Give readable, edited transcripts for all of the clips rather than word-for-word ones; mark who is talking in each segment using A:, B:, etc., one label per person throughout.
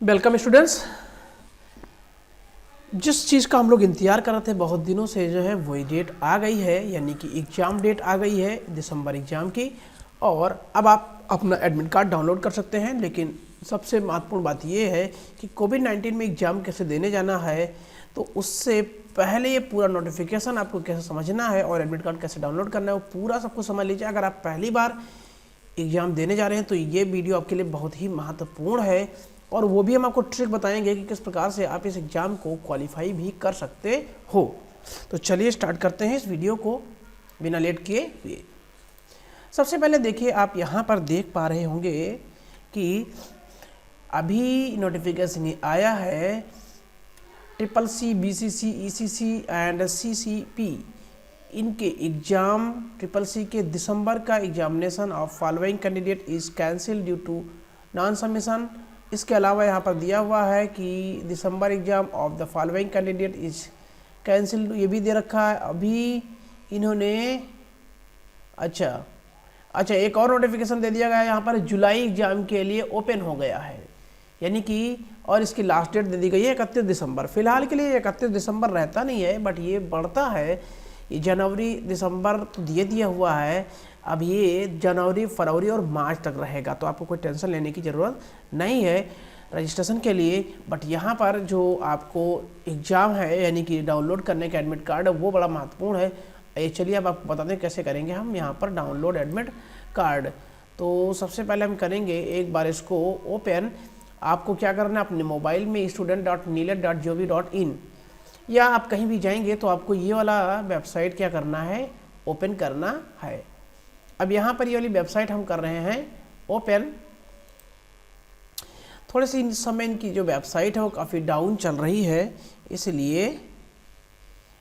A: Welcome students. जिस चीज़ का हम लोग इंतज़ार कर रहे थे बहुत दिनों से जो है वही डेट आ गई है, यानी कि एग्ज़ाम डेट आ गई है दिसंबर एग्ज़ाम की। और अब आप अपना एडमिट कार्ड डाउनलोड कर सकते हैं। लेकिन सबसे महत्वपूर्ण बात यह है कि कोविड-19 में एग्ज़ाम कैसे देने जाना है, तो उससे पहले ये पूरा नोटिफिकेशन आपको कैसे समझना है और एडमिट कार्ड कैसे डाउनलोड करना है वो पूरा सब कुछ समझ लीजिए। अगर आप पहली बार एग्ज़ाम देने जा रहे हैं तो ये वीडियो आपके लिए बहुत ही महत्वपूर्ण है, और वो भी हम आपको ट्रिक बताएंगे कि किस प्रकार से आप इस एग्ज़ाम को क्वालिफाई भी कर सकते हो। तो चलिए स्टार्ट करते हैं इस वीडियो को बिना लेट किए हुए। सबसे पहले देखिए, आप यहाँ पर देख पा रहे होंगे कि अभी नोटिफिकेशन आया है CCC, BCC, ECC and CCP इनके एग्ज़ाम CCC के दिसंबर का examination of following candidate is cancel due to non submission. इसके अलावा यहाँ पर दिया हुआ है कि December exam of the following candidate is cancel, ये भी दे रखा है। अभी इन्होंने अच्छा एक और नोटिफिकेशन दे दिया गया है यहाँ पर, जुलाई एग्ज़ाम के लिए ओपन हो गया है, यानी कि और इसकी लास्ट डेट दे दी गई है 31 दिसंबर। फिलहाल के लिए 31 दिसंबर रहता नहीं है, बट ये बढ़ता है। ये जनवरी दिसंबर तो दिया हुआ है, अब ये जनवरी फरवरी और मार्च तक रहेगा, तो आपको कोई टेंशन लेने की ज़रूरत नहीं है रजिस्ट्रेशन के लिए। बट यहाँ पर जो आपको एग्ज़ाम है यानी कि डाउनलोड करने का एडमिट कार्ड है वो बड़ा महत्वपूर्ण है। ये चलिए अब आपको बता दें कैसे करेंगे हम यहाँ पर डाउनलोड एडमिट कार्ड। तो सबसे पहले हम करेंगे एक बार इसको ओपन। आपको क्या करना है, अपने मोबाइल में student.nilet.gov.in या आप कहीं भी जाएंगे तो आपको ये वाला वेबसाइट क्या करना है, ओपन करना है। अब यहाँ पर ये वाली वेबसाइट हम कर रहे हैं ओपन। थोड़े से इन समय इनकी जो वेबसाइट है वो काफ़ी डाउन चल रही है, इसलिए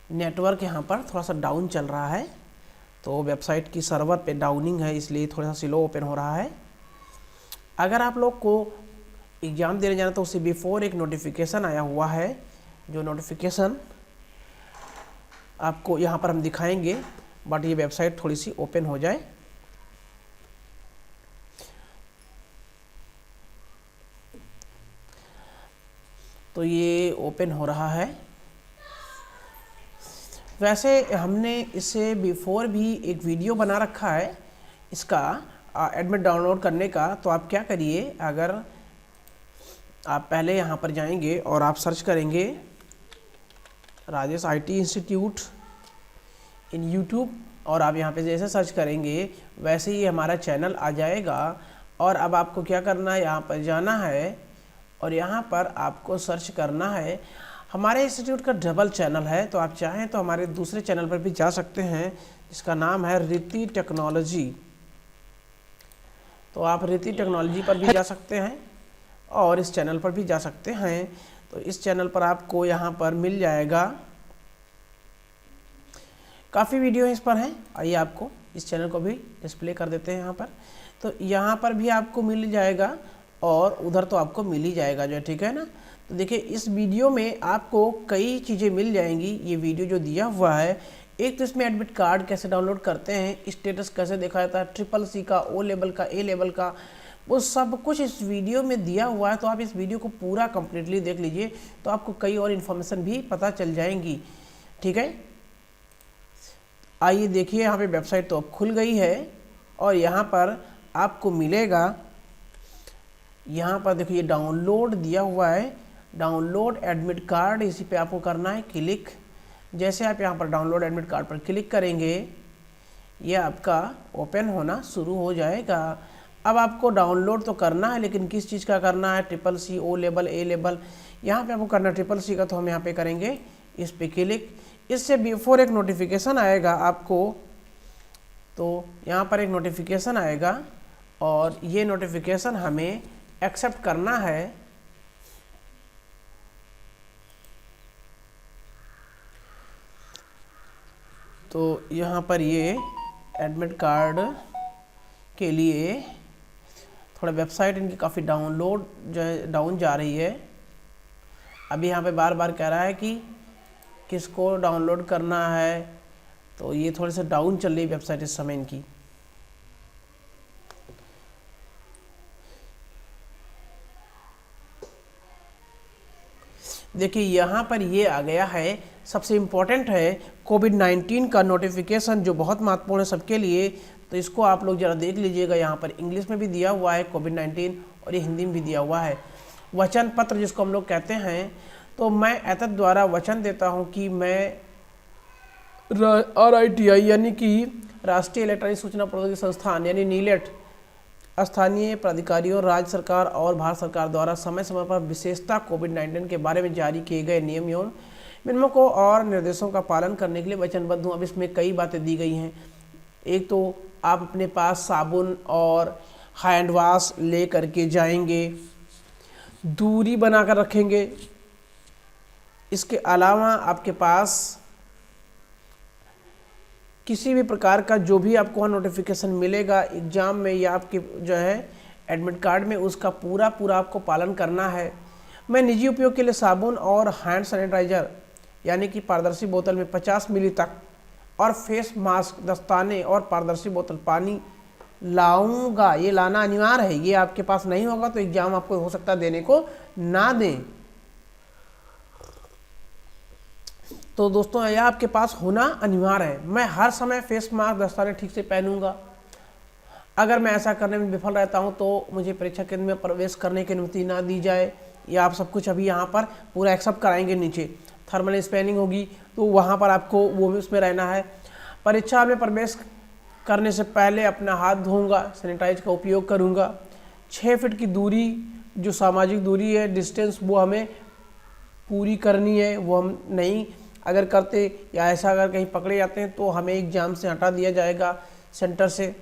A: नेटवर्क यहाँ पर थोड़ा सा डाउन चल रहा है। तो वेबसाइट की सर्वर पे डाउनिंग है, इसलिए थोड़ा सा स्लो ओपन हो रहा है। अगर आप लोग को एग्ज़ाम देने जाना तो उससे बिफोर एक नोटिफिकेशन आया हुआ है, जो नोटिफिकेशन आपको यहाँ पर हम दिखाएंगे, बट ये वेबसाइट थोड़ी सी ओपन हो जाए। तो ये ओपन हो रहा है। वैसे हमने इससे बिफोर भी एक वीडियो बना रखा है इसका एडमिट डाउनलोड करने का। तो आप क्या करिए, अगर आप पहले यहाँ पर जाएंगे और आप सर्च करेंगे Rajesh IT institute in YouTube, और आप यहाँ पे जैसे सर्च करेंगे वैसे ही हमारा चैनल आ जाएगा। और अब आपको क्या करना है, यहाँ पर जाना है और यहाँ पर आपको सर्च करना है। हमारे इंस्टीट्यूट का डबल चैनल है, तो आप चाहें तो हमारे दूसरे चैनल पर भी जा सकते हैं जिसका नाम है रीति टेक्नोलॉजी। तो आप रीति टेक्नोलॉजी पर भी जा सकते हैं और इस चैनल पर भी जा सकते हैं। तो इस चैनल पर आपको यहाँ पर मिल जाएगा, काफ़ी वीडियो इस पर हैं। आइए आपको इस चैनल को भी डिस्प्ले कर देते हैं यहाँ पर। तो यहाँ पर भी आपको मिल जाएगा और उधर तो आपको मिल ही जाएगा जो है, ठीक है ना। तो देखिए इस वीडियो में आपको कई चीज़ें मिल जाएंगी। ये वीडियो जो दिया हुआ है, एक तो इसमें एडमिट कार्ड कैसे डाउनलोड करते हैं, स्टेटस कैसे देखा जाता है, CCC का, O लेवल का, A लेवल का, वो सब कुछ इस वीडियो में दिया हुआ है। तो आप इस वीडियो को पूरा कम्प्लीटली देख लीजिए, तो आपको कई और इन्फॉर्मेशन भी पता चल जाएंगी, ठीक है। आइए देखिए, यहाँ पे वेबसाइट तो अब खुल गई है और यहाँ पर आपको मिलेगा, यहाँ पर देखिए डाउनलोड दिया हुआ है, डाउनलोड एडमिट कार्ड। इसी पे आपको करना है क्लिक। जैसे आप यहाँ पर डाउनलोड एडमिट कार्ड पर क्लिक करेंगे, यह आपका ओपन होना शुरू हो जाएगा। अब आपको डाउनलोड तो करना है, लेकिन किस चीज़ का करना है, CCC, O level, A level, यहाँ पे आपको करना है CCC का। तो हम यहाँ पे करेंगे इस पे क्लिक। इससे बिफोर एक नोटिफिकेशन आएगा आपको, तो यहाँ पर एक नोटिफिकेशन आएगा और ये नोटिफिकेशन हमें एक्सेप्ट करना है। तो यहाँ पर ये एडमिट कार्ड के लिए थोड़ा वेबसाइट इनकी काफ़ी डाउनलोड जो है डाउन जा रही है। अभी यहाँ पे बार बार कह रहा है कि किसको डाउनलोड करना है, तो ये थोड़ी सी डाउन चल रही है वेबसाइट इस समय इनकी। देखिए यहाँ पर ये आ गया है, सबसे इम्पोर्टेंट है कोविड-19 का नोटिफिकेशन, जो बहुत महत्वपूर्ण है सबके लिए। तो इसको आप लोग ज़रा देख लीजिएगा, यहाँ पर इंग्लिश में भी दिया हुआ है कोविड-19 और ये हिंदी में भी दिया हुआ है। वचन पत्र जिसको हम लोग कहते हैं, तो मैं एतद द्वारा वचन देता हूँ कि मैं RITI यानी कि राष्ट्रीय इलेक्ट्रॉनिक सूचना प्रौद्योगिकी संस्थान यानी नीलेट, स्थानीय प्राधिकारियों, राज्य सरकार और भारत सरकार द्वारा समय समय पर विशेषता कोविड-19 के बारे में जारी किए गए नियम एवं नियमों और निर्देशों का पालन करने के लिए वचनबद्ध हूँ। अब इसमें कई बातें दी गई हैं। एक तो आप अपने पास साबुन और हैंड वॉश ले करके जाएंगे, दूरी बनाकर रखेंगे। इसके अलावा आपके पास किसी भी प्रकार का जो भी आपको नोटिफिकेशन मिलेगा एग्ज़ाम में या आपके जो है एडमिट कार्ड में, उसका पूरा आपको पालन करना है। मैं निजी उपयोग के लिए साबुन और हैंड सैनिटाइज़र यानी कि पारदर्शी बोतल में 50 मिली तक और फेस मास्क, दस्ताने और पारदर्शी बोतल पानी लाऊंगा। ये लाना अनिवार्य है। ये आपके पास नहीं होगा तो एग्ज़ाम आपको हो सकता है देने को ना दें। तो दोस्तों यह आपके पास होना अनिवार्य है। मैं हर समय फेस मास्क, दस्ताने ठीक से पहनूंगा। अगर मैं ऐसा करने में विफल रहता हूं तो मुझे परीक्षा केंद्र में प्रवेश करने की अनुमति ना दी जाए। या आप सब कुछ अभी यहाँ पर पूरा एक्सेप्ट कराएंगे। नीचे थर्मल स्कैनिंग होगी तो वहाँ पर आपको वो भी उसमें रहना है। परीक्षा में प्रवेश करने से पहले अपना हाथ धोऊंगा, सैनिटाइज का उपयोग करूँगा। 6 फीट की दूरी, जो सामाजिक दूरी है, डिस्टेंस, वो हमें पूरी करनी है। वो हम नहीं अगर करते या ऐसा अगर कहीं पकड़े जाते हैं तो हमें एग्जाम से हटा दिया जाएगा, सेंटर से।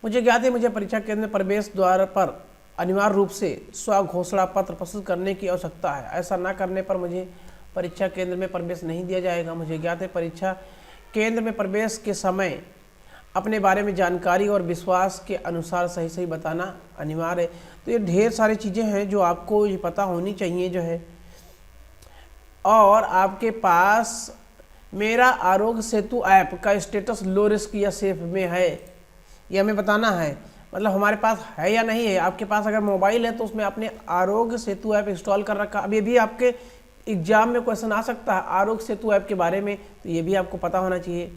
A: मुझे ज्ञात है मुझे परीक्षा केंद्र में प्रवेश द्वार पर अनिवार्य रूप से स्व घोषणा पत्र प्रस्तुत करने की आवश्यकता है। ऐसा ना करने पर मुझे परीक्षा केंद्र में प्रवेश नहीं दिया जाएगा। मुझे ज्ञात है परीक्षा केंद्र में प्रवेश के समय अपने बारे में जानकारी और विश्वास के अनुसार सही बताना अनिवार्य है। तो ये ढेर सारी चीज़ें हैं जो आपको ये पता होनी चाहिए जो है। और आपके पास मेरा आरोग्य सेतु ऐप का स्टेटस लो रिस्क या सेफ में है, ये हमें बताना है। मतलब हमारे पास है या नहीं है। आपके पास अगर मोबाइल है तो उसमें आपने आरोग्य सेतु ऐप इंस्टॉल कर रखा। अब ये भी आपके एग्जाम में क्वेश्चन आ सकता है आरोग्य सेतु ऐप के बारे में, तो ये भी आपको पता होना चाहिए।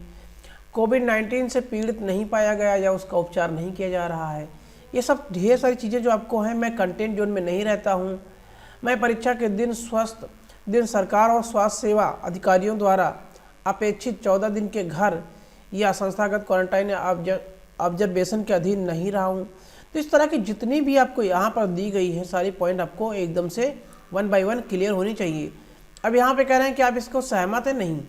A: कोविड-19 से पीड़ित नहीं पाया गया या उसका उपचार नहीं किया जा रहा है, ये सब ढेर सारी चीज़ें जो आपको हैं। मैं कंटेंट जोन में नहीं रहता हूँ। मैं परीक्षा के दिन सरकार और स्वास्थ्य सेवा अधिकारियों द्वारा अपेक्षित 14 दिन के घर या संस्थागत क्वारंटाइन या ऑब्जर्वेशन के अधीन नहीं रहा हूँ। तो इस तरह की जितनी भी आपको यहाँ पर दी गई है सारी पॉइंट आपको एकदम से 1 बाय 1 क्लियर होनी चाहिए। अब यहाँ पे कह रहे हैं कि आप इसको सहमत हैं, नहीं,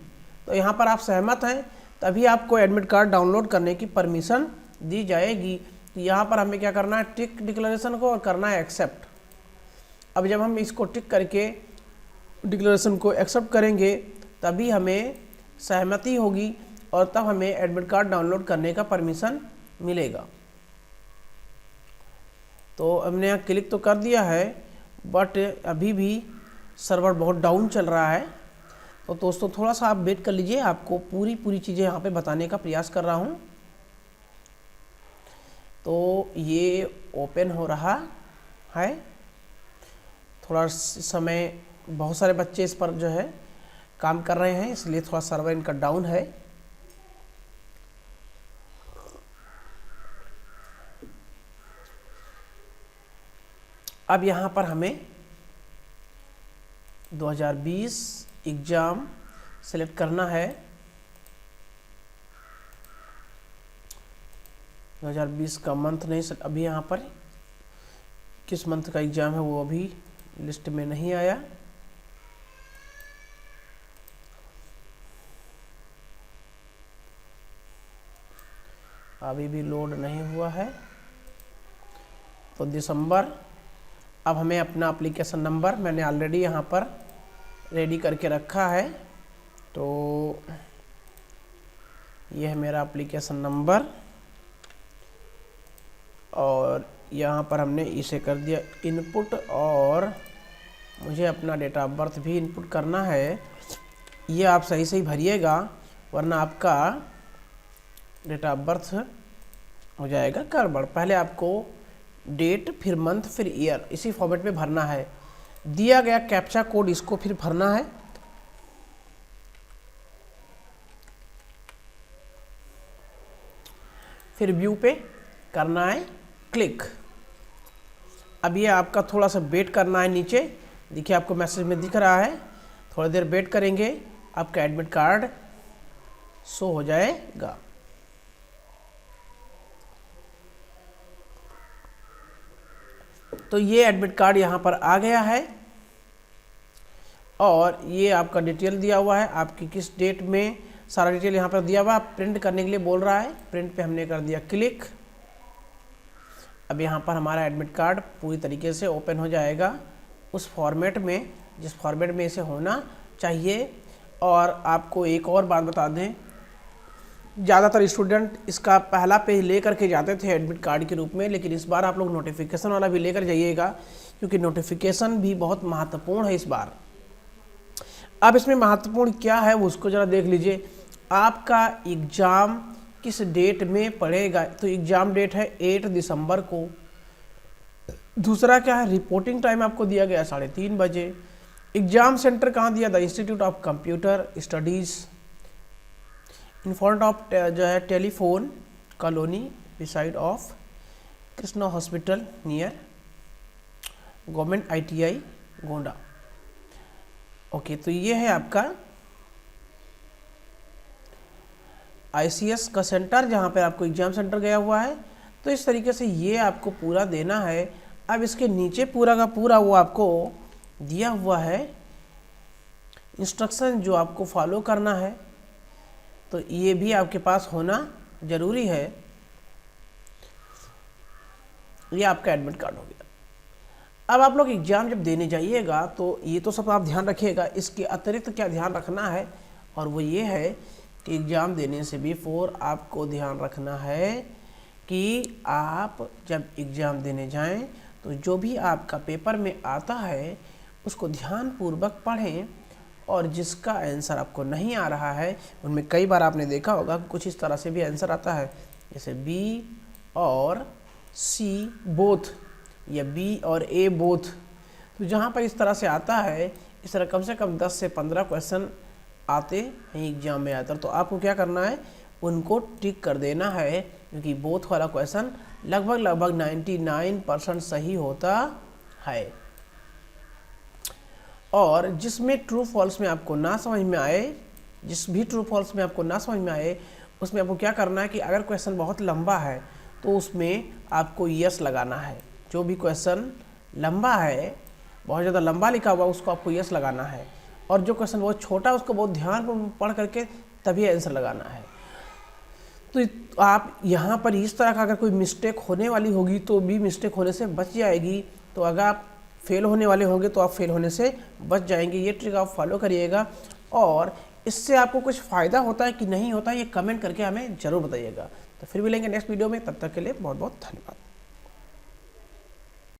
A: तो यहाँ पर आप सहमत हैं तभी आपको एडमिट कार्ड डाउनलोड करने की परमिशन दी जाएगी। तो यहाँ पर हमें क्या करना है, टिक डिक्लेरेशन को और करना है एक्सेप्ट। अब जब हम इसको टिक करके डिक्लेरेशन को एक्सेप्ट करेंगे तभी हमें सहमति होगी और तब हमें एडमिट कार्ड डाउनलोड करने का परमिशन मिलेगा। तो हमने यहाँ क्लिक तो कर दिया है बट अभी भी सर्वर बहुत डाउन चल रहा है। तो दोस्तों थोड़ा सा आप वेट कर लीजिए, आपको पूरी चीज़ें यहाँ पे बताने का प्रयास कर रहा हूँ। तो ये ओपन हो रहा है, थोड़ा समय, बहुत सारे बच्चे इस पर जो है काम कर रहे हैं इसलिए थोड़ा सर्वर इनका डाउन है। अब यहाँ पर हमें 2020 एग्ज़ाम सेलेक्ट करना है। 2020 का मंथ नहीं, अभी यहाँ पर किस मंथ का एग्ज़ाम है वो अभी लिस्ट में नहीं आया। अभी भी लोड नहीं हुआ है। तो दिसंबर, अब हमें अपना एप्लीकेशन नंबर मैंने ऑलरेडी यहाँ पर रेडी करके रखा है। तो यह है मेरा एप्लीकेशन नंबर और यहाँ पर हमने इसे कर दिया इनपुट और मुझे अपना डेट ऑफ बर्थ भी इनपुट करना है। ये आप सही भरिएगा वरना आपका डेट ऑफ बर्थ हो जाएगा गड़बड़। पहले आपको डेट, फिर मंथ, फिर ईयर, इसी फॉर्मेट में भरना है। दिया गया कैप्चा कोड इसको फिर भरना है। फिर व्यू पे करना है क्लिक। अब ये आपका थोड़ा सा वेट करना है, नीचे देखिए आपको मैसेज में दिख रहा है, थोड़ी देर वेट करेंगे, आपका एडमिट कार्ड शो हो जाएगा। तो ये एडमिट कार्ड यहाँ पर आ गया है और ये आपका डिटेल दिया हुआ है, आपकी किस डेट में, सारा डिटेल यहाँ पर दिया हुआ है। प्रिंट करने के लिए बोल रहा है, प्रिंट पे हमने कर दिया क्लिक। अब यहाँ पर हमारा एडमिट कार्ड पूरी तरीके से ओपन हो जाएगा उस फॉर्मेट में जिस फॉर्मेट में इसे होना चाहिए। और आपको एक और बात बता दें, ज़्यादातर स्टूडेंट इसका पहला पेज ले करके जाते थे एडमिट कार्ड के रूप में, लेकिन इस बार आप लोग नोटिफिकेशन वाला भी लेकर जाइएगा, क्योंकि नोटिफिकेशन भी बहुत महत्वपूर्ण है इस बार। अब इसमें महत्वपूर्ण क्या है वो उसको ज़रा देख लीजिए। आपका एग्ज़ाम किस डेट में पड़ेगा, तो एग्ज़ाम डेट है 8 दिसंबर को। दूसरा क्या है, रिपोर्टिंग टाइम आपको दिया गया 3:30 बजे। एग्ज़ाम सेंटर कहाँ दिया था, institute of computer studies in front of जो है telephone colony beside of Krishna hospital near government ITI Gonda. Okay, तो ये है आपका ICS का सेंटर जहाँ पे आपको एग्ज़ाम सेंटर गया हुआ है। तो इस तरीके से ये आपको पूरा देना है। अब इसके नीचे पूरा का पूरा वो आपको दिया हुआ है इंस्ट्रक्शन जो आपको फॉलो करना है, तो ये भी आपके पास होना ज़रूरी है। ये आपका एडमिट कार्ड हो गया। अब आप लोग एग्ज़ाम जब देने जाइएगा तो ये तो सब आप ध्यान रखिएगा, इसके अतिरिक्त क्या ध्यान रखना है, और वो ये है कि एग्ज़ाम देने से बिफोर आपको ध्यान रखना है कि आप जब एग्ज़ाम देने जाएं तो जो भी आपका पेपर में आता है उसको ध्यानपूर्वक पढ़ें, और जिसका आंसर आपको नहीं आ रहा है, उनमें कई बार आपने देखा होगा कुछ इस तरह से भी आंसर आता है, जैसे B और C बोथ या B और A बोथ। तो जहाँ पर इस तरह से आता है, इस तरह कम से कम 10 से 15 क्वेश्चन आते हैं एग्जाम में आकर, तो आपको क्या करना है, उनको टिक कर देना है, क्योंकि बोथ वाला क्वेश्चन लगभग 99% सही होता है। और जिसमें ट्रू फॉल्स में आपको ना समझ में आए, जिस भी ट्रू फॉल्स में आपको ना समझ में आए, उसमें आपको क्या करना है कि अगर क्वेश्चन बहुत लंबा है तो उसमें आपको यस लगाना है। जो भी क्वेश्चन लंबा है, बहुत ज़्यादा लंबा लिखा हुआ, उसको आपको यस लगाना है, और जो क्वेश्चन बहुत छोटा है उसको बहुत ध्यान पढ़ करके तभी आंसर लगाना है। तो आप यहाँ पर इस तरह का अगर कोई मिस्टेक होने वाली होगी तो भी मिस्टेक होने से बच जाएगी। तो अगर आप फेल होने वाले होंगे तो आप फेल होने से बच जाएंगे। ये ट्रिक आप फॉलो करिएगा, और इससे आपको कुछ फ़ायदा होता है कि नहीं होता है, ये कमेंट करके हमें ज़रूर बताइएगा। तो फिर मिलेंगे नेक्स्ट वीडियो में, तब तक के लिए बहुत बहुत धन्यवाद।